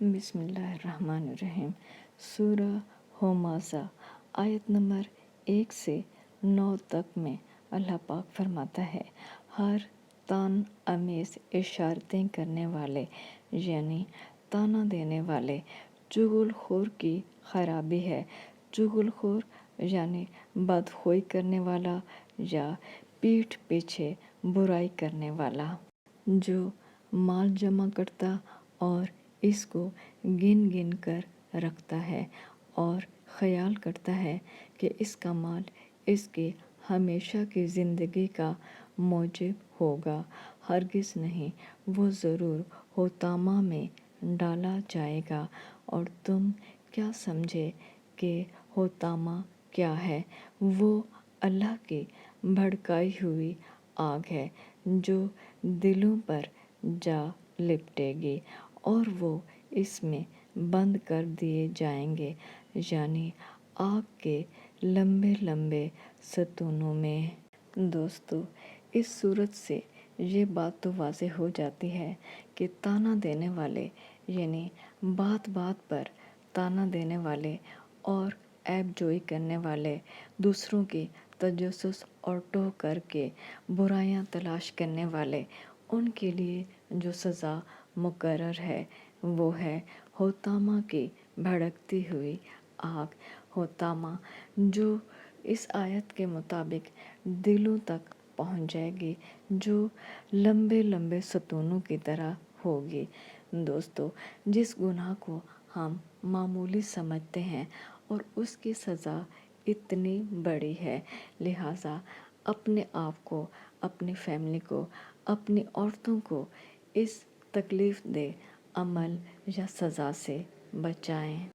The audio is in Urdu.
بسم اللہ الرحمن الرحیم۔ سورہ ہمزہ آیت نمبر 1 سے 9 تک میں اللہ پاک فرماتا ہے، ہر تان امیز اشارتیں کرنے والے یعنی تانا دینے والے چغل خور کی خرابی ہے۔ چغل خور یعنی بدخوئی کرنے والا یا پیٹھ پیچھے برائی کرنے والا، جو مال جمع کرتا اور اس کو گن گن کر رکھتا ہے اور خیال کرتا ہے کہ اس کا مال اس کی ہمیشہ کی زندگی کا موجب ہوگا۔ ہرگز نہیں، وہ ضرور حطامہ میں ڈالا جائے گا۔ اور تم کیا سمجھے کہ حطامہ کیا ہے؟ وہ اللہ کی بھڑکائی ہوئی آگ ہے جو دلوں پر جا لپٹے گی اور وہ اس میں بند کر دیے جائیں گے، یعنی آگ کے لمبے لمبے ستونوں میں۔ دوستو، اس صورت سے یہ بات تو واضح ہو جاتی ہے کہ تانا دینے والے یعنی بات بات پر تانا دینے والے اور عیب جوئی کرنے والے، دوسروں کی تجسس اور ٹوہ کر کے برائیاں تلاش کرنے والے، ان کے لیے جو سزا مقرر ہے وہ ہے حطامہ کی بھڑکتی ہوئی آگ۔ حطامہ جو اس آیت کے مطابق دلوں تک پہنچ جائے گی، جو لمبے لمبے ستونوں کی طرح ہوگی۔ دوستو، جس گناہ کو ہم معمولی سمجھتے ہیں اور اس کی سزا اتنی بڑی ہے، لہٰذا اپنے آپ کو، اپنی فیملی کو، اپنی عورتوں کو اس تکلیف دہ عمل یا سزا سے بچائیں۔